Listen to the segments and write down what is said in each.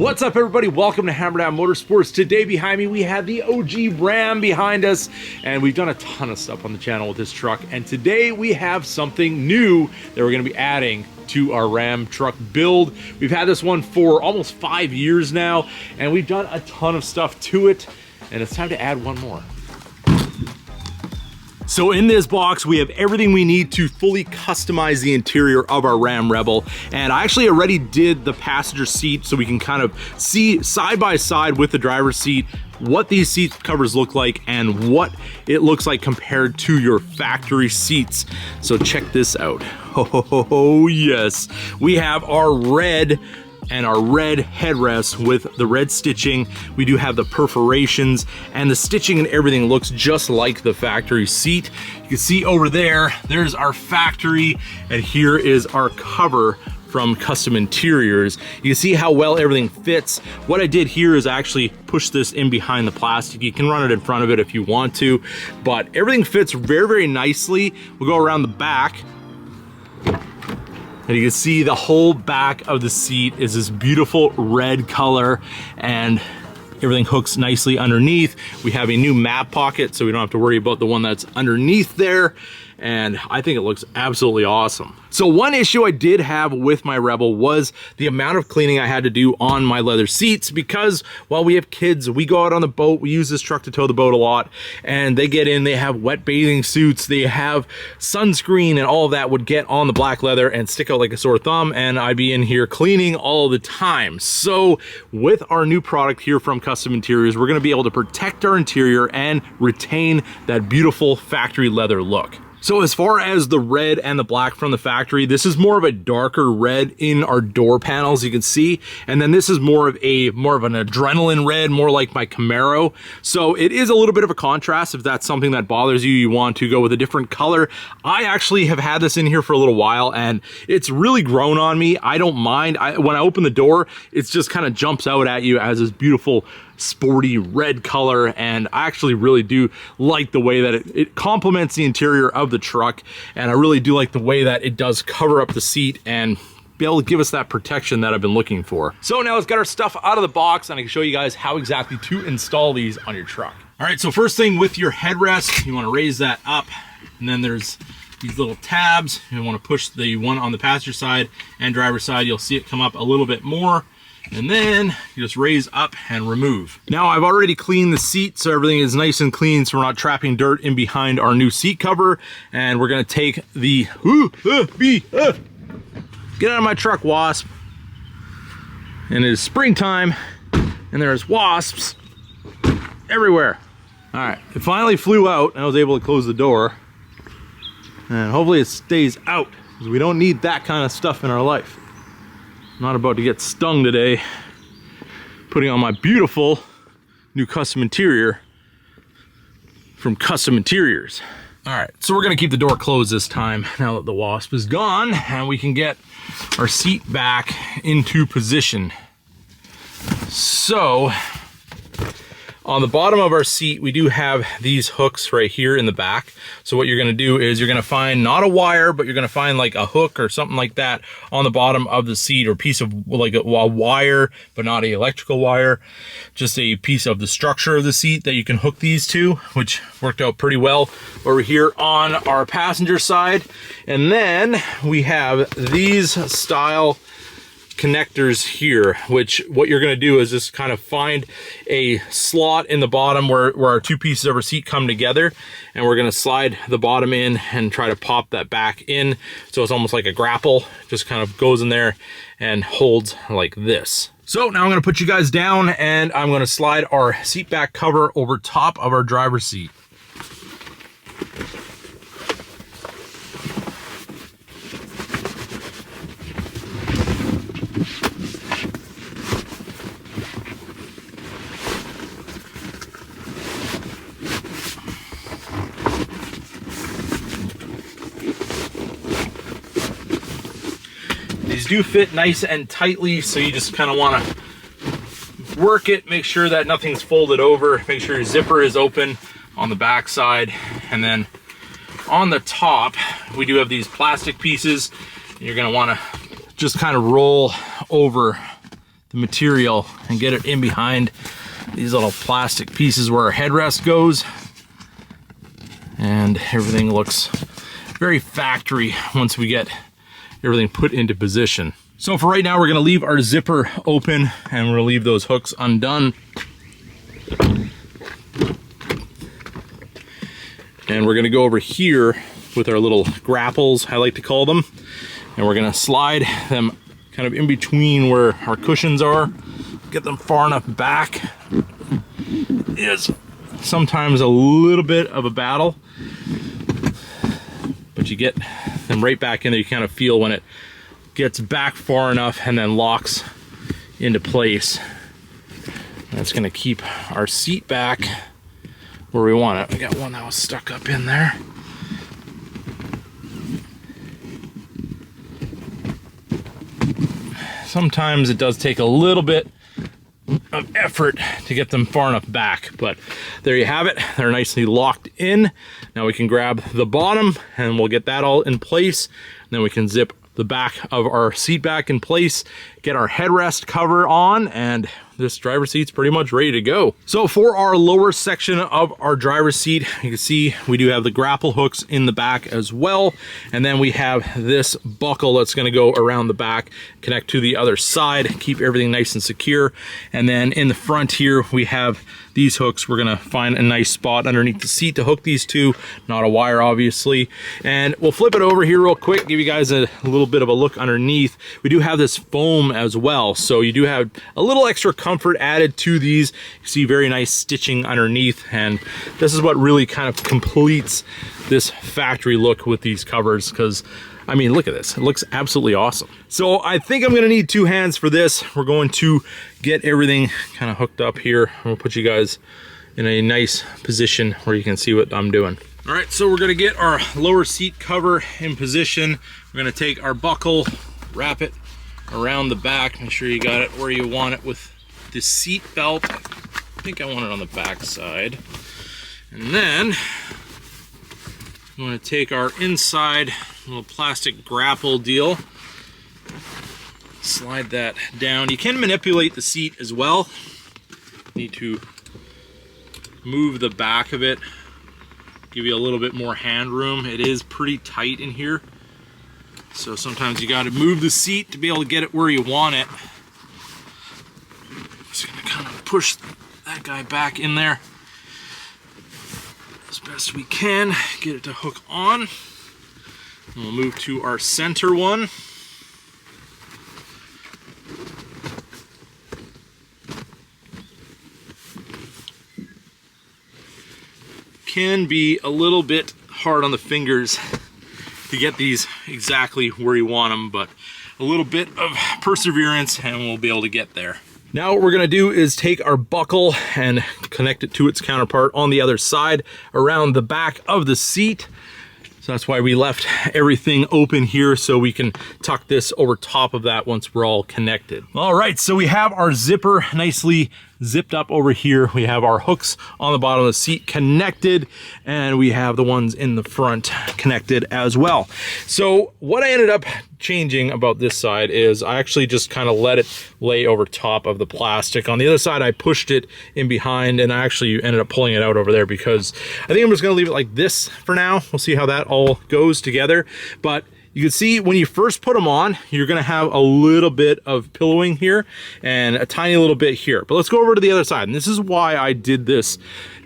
What's up, everybody? Welcome to Hammerdown Motorsports. Today behind me we have the OG Ram behind us, and we've done a ton of stuff on the channel with this truck, and today we have something new that we're going to be adding to our Ram truck build. We've had this one for almost 5 years now, and we've done a ton of stuff to it, and it's time to add one more. So in this box, we have everything we need to fully customize the interior of our Ram Rebel. And I actually already did the passenger seat so we can kind of see side by side with the driver's seat what these seat covers look like and what it looks like compared to your factory seats. So check this out. Oh yes, we have our red headrest with the red stitching. We do have the perforations, and the stitching and everything looks just like the factory seat. You can see over there, there's our factory, and here is our cover from Kustom Interiors. You can see how well everything fits. What I did here is actually push this in behind the plastic. You can run it in front of it if you want to, but everything fits very, very nicely. We'll go around the back. And you can see the whole back of the seat is this beautiful red color, and everything hooks nicely underneath. We have a new map pocket, so we don't have to worry about the one that's underneath there. And I think it looks absolutely awesome. So one issue I did have with my Rebel was the amount of cleaning I had to do on my leather seats, because while we have kids, we go out on the boat, we use this truck to tow the boat a lot, and they get in, they have wet bathing suits, they have sunscreen, and all of that would get on the black leather and stick out like a sore thumb, and I'd be in here cleaning all the time. So with our new product here from Kustom Interiors, we're gonna be able to protect our interior and retain that beautiful factory leather look. So as far as the red and the black from the factory, this is more of a darker red in our door panels, you can see. And then this is more of an adrenaline red, more like my Camaro. So it is a little bit of a contrast. If that's something that bothers you, you want to go with a different color. I actually have had this in here for a little while, and it's really grown on me. I don't mind. When I open the door, it just kind of jumps out at you as this beautiful sporty red color, and I actually really do like the way that it complements the interior of the truck, and I really do like the way that it does cover up the seat and be able to give us that protection that I've been looking for. So now let's get our stuff out of the box, and I can show you guys how exactly to install these on your truck. All right, so first thing with your headrest, you want to raise that up, and then there's these little tabs. You want to push the one on the passenger side and driver's side. You'll see it come up a little bit more, and then you just raise up and remove. Now I've already cleaned the seat, so everything is nice and clean, so we're not trapping dirt in behind our new seat cover. And we're gonna take the, get out of my truck, wasp. And it is springtime, and there's wasps everywhere. All right, it finally flew out, and I was able to close the door. And hopefully it stays out, because we don't need that kind of stuff in our life. Not about to get stung today putting on my beautiful new custom interior from Kustom Interiors. All right, so we're gonna keep the door closed this time now that the wasp is gone, and we can get our seat back into position. So on the bottom of our seat, we do have these hooks right here in the back. So what you're gonna do is you're gonna find not a wire, but you're gonna find like a hook or something like that on the bottom of the seat, or piece of like a wire, but not a electrical wire, just a piece of the structure of the seat that you can hook these to, which worked out pretty well over here on our passenger side. And then we have these style connectors here, which what you're going to do is just kind of find a slot in the bottom where our two pieces of our seat come together, and we're going to slide the bottom in and try to pop that back in, so it's almost like a grapple, just kind of goes in there and holds like this. So now I'm going to put you guys down, and I'm going to slide our seat back cover over top of our driver's seat. These do fit nice and tightly, so you just kind of want to work it, make sure that nothing's folded over, make sure your zipper is open on the back side, and then on the top we do have these plastic pieces. You're going to want to just kind of roll over the material and get it in behind these little plastic pieces where our headrest goes. And everything looks very factory once we get everything put into position. So for right now, we're gonna leave our zipper open and we're gonna leave those hooks undone. And we're gonna go over here with our little grapples, I like to call them. And we're gonna slide them kind of in between where our cushions are, get them far enough back. It is sometimes a little bit of a battle, but you get them right back in there. You kind of feel when it gets back far enough and then locks into place. That's gonna keep our seat back where we want it. I got one that was stuck up in there. Sometimes it does take a little bit of effort to get them far enough back, but there you have it. They're nicely locked in. Now we can grab the bottom and we'll get that all in place. And then we can zip the back of our seat back in place, get our headrest cover on, and this driver's seat's pretty much ready to go. So for our lower section of our driver's seat, you can see we do have the grapple hooks in the back as well. And then we have this buckle that's gonna go around the back, connect to the other side, keep everything nice and secure. And then in the front here, we have these hooks. We're gonna find a nice spot underneath the seat to hook these two, not a wire obviously. And we'll flip it over here real quick, give you guys a little bit of a look underneath. We do have this foam as well, so you do have a little extra comfort added to these. You see very nice stitching underneath, and this is what really kind of completes this factory look with these covers, because I mean, look at this. It looks absolutely awesome. So I think I'm gonna need two hands for this. We're going to get everything kind of hooked up here. I'm gonna put you guys in a nice position where you can see what I'm doing. All right, so we're gonna get our lower seat cover in position. We're gonna take our buckle, wrap it around the back, make sure you got it where you want it with the seat belt. I think I want it on the back side. And then I'm gonna take our inside little plastic grapple deal, slide that down. You can manipulate the seat as well. Need to move the back of it, give you a little bit more hand room. It is pretty tight in here, so sometimes you got to move the seat to be able to get it where you want it. Just gonna kind of push that guy back in there as best we can, get it to hook on. And we'll move to our center one. Can be a little bit hard on the fingers to get these exactly where you want them, but a little bit of perseverance and we'll be able to get there. Now what we're gonna do is take our buckle and connect it to its counterpart on the other side around the back of the seat. So that's why we left everything open here, so we can tuck this over top of that once we're all connected. All right, so we have our zipper nicely zipped up over here. We have our hooks on the bottom of the seat connected, and we have the ones in the front connected as well. So what I ended up changing about this side is I actually just kind of let it lay over top of the plastic. On the other side, I pushed it in behind, and I actually ended up pulling it out over there because I think I'm just gonna leave it like this for now. We'll see how that all goes together. But you can see when you first put them on, you're gonna have a little bit of pillowing here and a tiny little bit here. But let's go over to the other side. And this is why I did this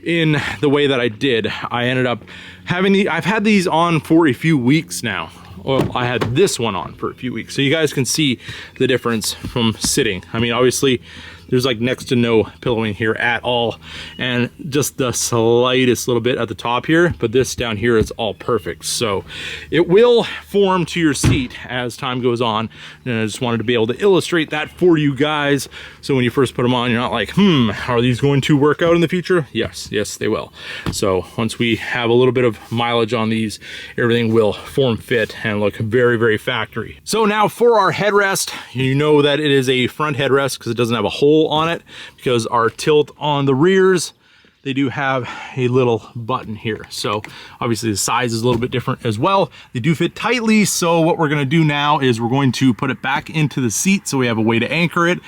in the way that I did. I ended up having I've had these on for a few weeks now. Well, I had this one on for a few weeks. So you guys can see the difference from sitting. I mean, obviously, there's like next to no pillowing here at all, and just the slightest little bit at the top here, but this down here is all perfect. So it will form to your seat as time goes on, and I just wanted to be able to illustrate that for you guys, so when you first put them on, you're not like, are these going to work out in the future? Yes, they will. So once we have a little bit of mileage on these, everything will form fit and look very, very factory. So now for our headrest, you know that it is a front headrest because it doesn't have a hole on it, because our tilt on the rears, they do have a little button here. So obviously the size is a little bit different as well. They do fit tightly. So what we're gonna do now is we're going to put it back into the seat so we have a way to anchor it.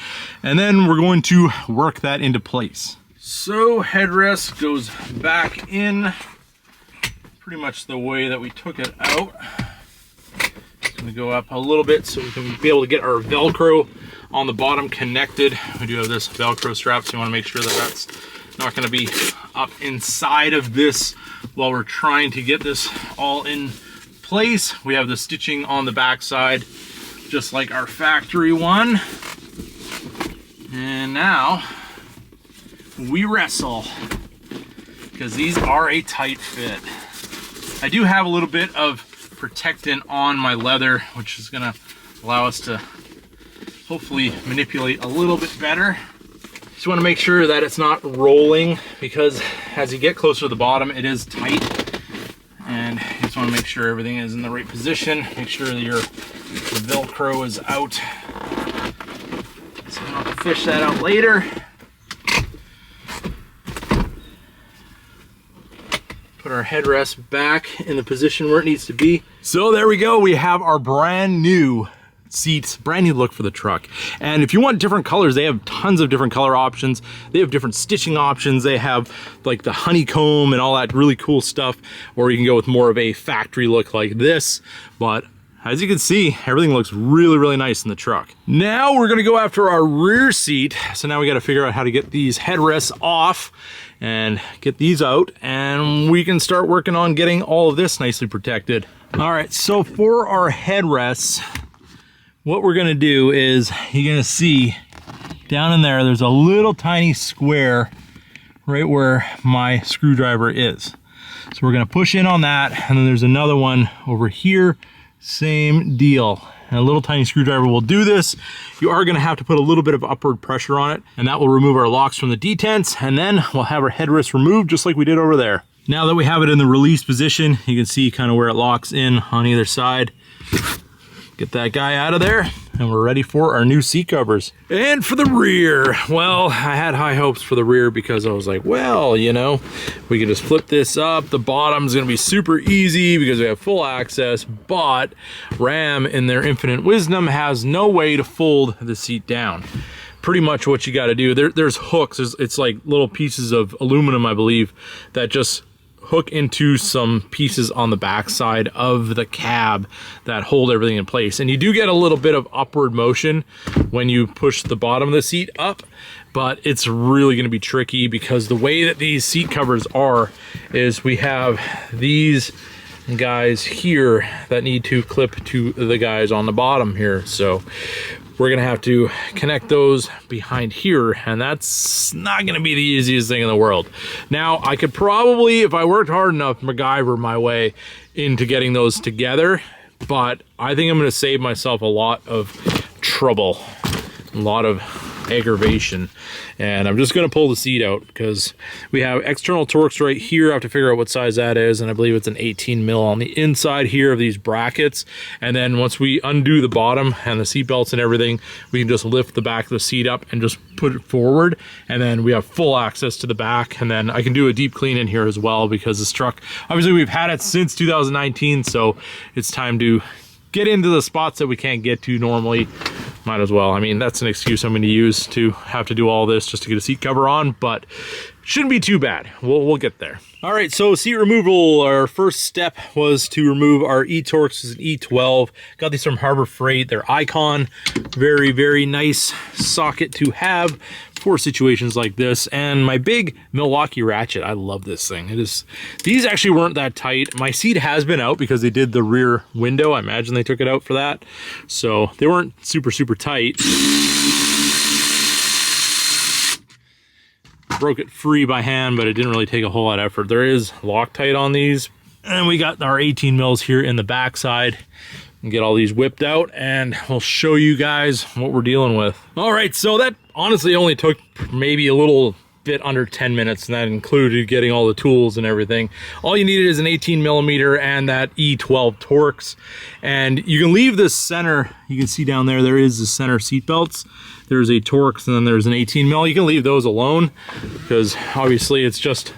And then we're going to work that into place. So headrest goes back in pretty much the way that we took it out. It's gonna go up a little bit so we can be able to get our Velcro on the bottom connected. We do have this Velcro strap, so you wanna make sure that that's not gonna be up inside of this while we're trying to get this all in place. We have the stitching on the back side, just like our factory one. And now we wrestle, because these are a tight fit. I do have a little bit of protectant on my leather, which is gonna allow us to hopefully manipulate a little bit better. Just want to make sure that it's not rolling, because as you get closer to the bottom, it is tight. And you just want to make sure everything is in the right position. Make sure that your Velcro is out, so you don't have to fish that out later. Put our headrest back in the position where it needs to be. So there we go. We have our brand new seats, brand new look for the truck. And if you want different colors, they have tons of different color options. They have different stitching options. They have like the honeycomb and all that really cool stuff, or you can go with more of a factory look like this. But as you can see, everything looks really, really nice in the truck. Now we're gonna go after our rear seat. So now we gotta figure out how to get these headrests off and get these out, and we can start working on getting all of this nicely protected. All right, so for our headrests, what we're gonna do is, you're gonna see down in there, there's a little tiny square right where my screwdriver is. So we're gonna push in on that, and then there's another one over here, same deal. And a little tiny screwdriver will do this. You are gonna have to put a little bit of upward pressure on it, and that will remove our locks from the detents, and then we'll have our headrest removed just like we did over there. Now that we have it in the release position, you can see kind of where it locks in on either side. Get that guy out of there, and we're ready for our new seat covers. And for the rear, well, I had high hopes for the rear because I was like, well, you know, we can just flip this up. The bottom's gonna be super easy because we have full access, but Ram, in their infinite wisdom, has no way to fold the seat down. Pretty much what you gotta do, there's hooks, it's like little pieces of aluminum, I believe, that just hook into some pieces on the back side of the cab that hold everything in place. And you do get a little bit of upward motion when you push the bottom of the seat up, but it's really going to be tricky because the way that these seat covers are is we have these guys here that need to clip to the guys on the bottom here. So we're gonna have to connect those behind here, and that's not gonna be the easiest thing in the world. Now, I could probably, if I worked hard enough, MacGyver my way into getting those together, but I think I'm gonna save myself a lot of trouble, a lot of aggravation, and I'm just going to pull the seat out because we have external Torx right here. I have to figure out what size that is, and I believe it's an 18 mil on the inside here of these brackets. And then once we undo the bottom and the seat belts and everything, we can just lift the back of the seat up and just put it forward, and then we have full access to the back. And then I can do a deep clean in here as well, because this truck, obviously we've had it since 2019, so it's time to get into the spots that we can't get to normally. Might as well. I mean, that's an excuse I'm going to use to have to do all this just to get a seat cover on, but shouldn't be too bad. We'll get there. All right, so seat removal, our first step was to remove our E-Torx. It's an E12. Got these from Harbor Freight. They're Icon. Very, very nice socket to have for situations like this. And my big Milwaukee ratchet, I love this thing. It is. These actually weren't that tight. My seat has been out because they did the rear window. I imagine they took it out for that. So they weren't super, super tight. Broke it free by hand, but it didn't really take a whole lot of effort. There is Loctite on these, and we got our 18 mils here in the backside. And get all these whipped out, and we'll show you guys what we're dealing with. All right, so that honestly only took maybe a little bit under 10 minutes, and that included getting all the tools and everything. All you needed is an 18mm and that E12 Torx, and you can leave this center. You can see down there, there is the center seat belts. There's a Torx and then there's an 18mm. You can leave those alone because obviously it's just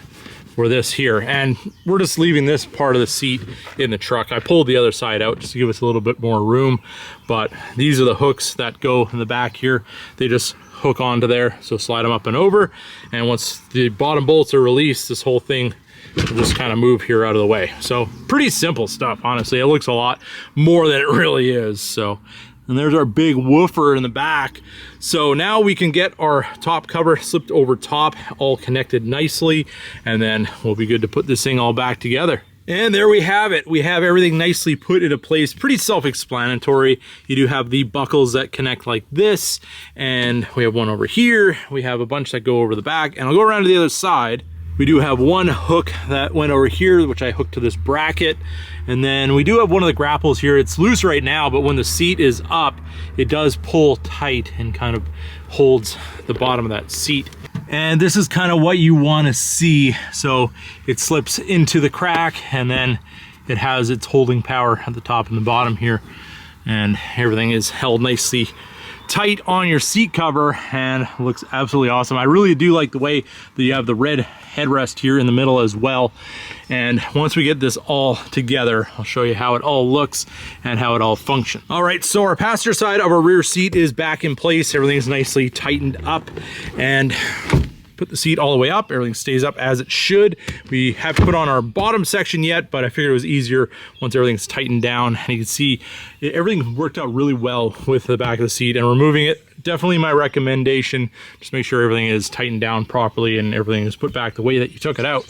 for this here, and we're just leaving this part of the seat in the truck. I pulled the other side out just to give us a little bit more room, but these are the hooks that go in the back here. They just hook onto there, so slide them up and over, and once the bottom bolts are released, this whole thing will just kind of move here out of the way. So pretty simple stuff, honestly. It looks a lot more than it really is. So, and there's our big woofer in the back. So now we can get our top cover slipped over top, all connected nicely, and then we'll be good to put this thing all back together. And there we have it. We have everything nicely put into place. Pretty self-explanatory. You do have the buckles that connect like this, and we have one over here. We have a bunch that go over the back, and I'll go around to the other side. We do have one hook that went over here, which I hooked to this bracket. And then we do have one of the grapples here. It's loose right now, but when the seat is up, it does pull tight and kind of holds the bottom of that seat. And this is kind of what you want to see. So it slips into the crack, and then it has its holding power at the top and the bottom here. And everything is held nicely tight on your seat cover and looks absolutely awesome. I really do like the way that you have the red headrest here in the middle as well. And once we get this all together, I'll show you how it all looks and how it all functions. All right, so our passenger side of our rear seat is back in place. Everything's nicely tightened up, and put the seat all the way up. Everything stays up as it should. We haven't put on our bottom section yet, but I figured it was easier once everything's tightened down. And you can see everything worked out really well with the back of the seat, and removing it, definitely my recommendation. Just make sure everything is tightened down properly and everything is put back the way that you took it out.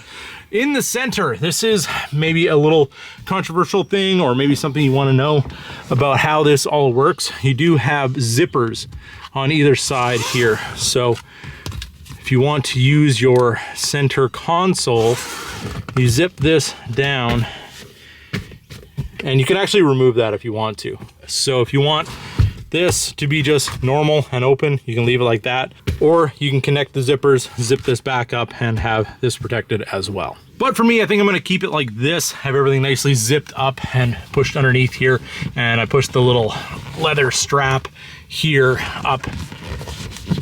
In the center, this is maybe a little controversial thing, or maybe something you want to know about how this all works. You do have zippers on either side here. So if you want to use your center console, you zip this down, and you can actually remove that if you want to. So if you want this to be just normal and open, you can leave it like that, or you can connect the zippers, zip this back up, and have this protected as well. But for me, I think I'm gonna keep it like this, have everything nicely zipped up and pushed underneath here, and I pushed the little leather strap here up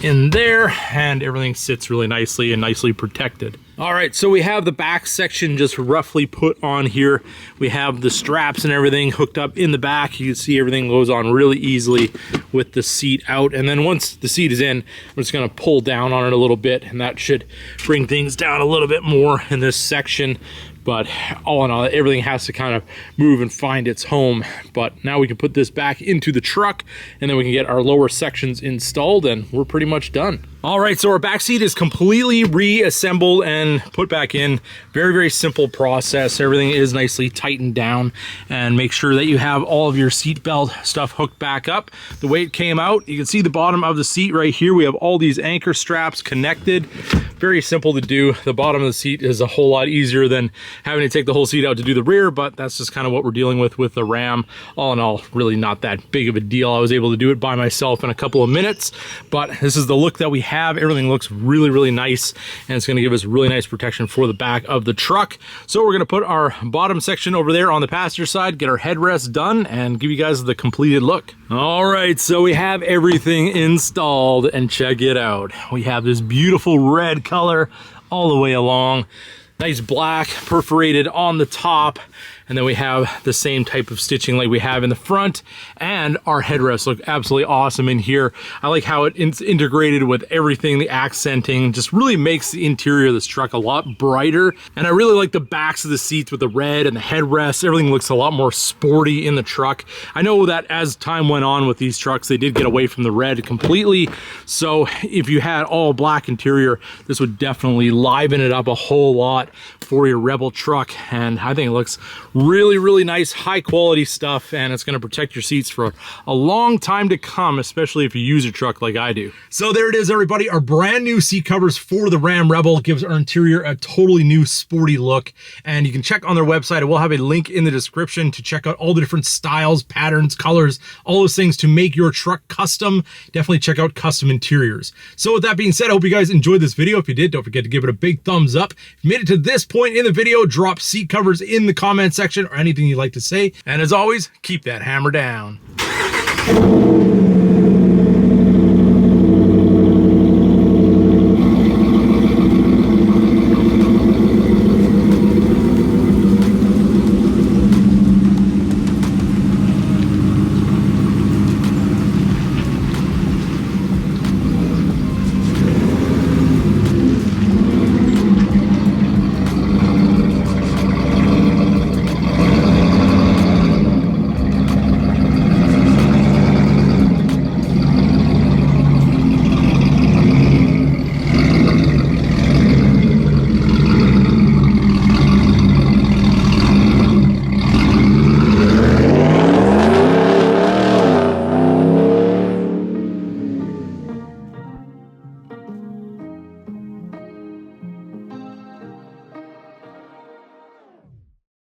in there, and everything sits really nicely and nicely protected. All right, so we have the back section just roughly put on here. We have the straps and everything hooked up in the back. You can see everything goes on really easily with the seat out. And then once the seat is in, I'm just gonna pull down on it a little bit, and that should bring things down a little bit more in this section. But all in all, everything has to kind of move and find its home. But now we can put this back into the truck, and then we can get our lower sections installed, and we're pretty much done. All right, so our back seat is completely reassembled and put back in. Very, very simple process. Everything is nicely tightened down, and make sure that you have all of your seat belt stuff hooked back up the way it came out. You can see the bottom of the seat right here. We have all these anchor straps connected. Very simple to do. The bottom of the seat is a whole lot easier than having to take the whole seat out to do the rear, but that's just kind of what we're dealing with the Ram. All in all, really not that big of a deal. I was able to do it by myself in a couple of minutes, but this is the look that we have. Everything looks really, really nice, and it's going to give us really nice protection for the back of the truck. So we're going to put our bottom section over there on the passenger side, get our headrest done, and give you guys the completed look. All right, so we have everything installed, and check it out. We have this beautiful red color all the way along, nice black perforated on the top, and then we have the same type of stitching like we have in the front, and our headrests look absolutely awesome in here. I like how it's integrated with everything, the accenting just really makes the interior of this truck a lot brighter. And I really like the backs of the seats with the red and the headrests. Everything looks a lot more sporty in the truck. I know that as time went on with these trucks, they did get away from the red completely. So if you had all black interior, this would definitely liven it up a whole lot for your Rebel truck, and I think it looks Really, really nice, high quality stuff, and it's gonna protect your seats for a long time to come, especially if you use a truck like I do. So there it is, everybody. Our brand new seat covers for the Ram Rebel gives our interior a totally new sporty look, and you can check on their website. I will have a link in the description to check out all the different styles, patterns, colors, all those things to make your truck custom. Definitely check out Kustom Interiors. So with that being said, I hope you guys enjoyed this video. If you did, don't forget to give it a big thumbs up. If you made it to this point in the video, drop seat covers in the comment section or anything you'd like to say. And as always, keep that hammer down.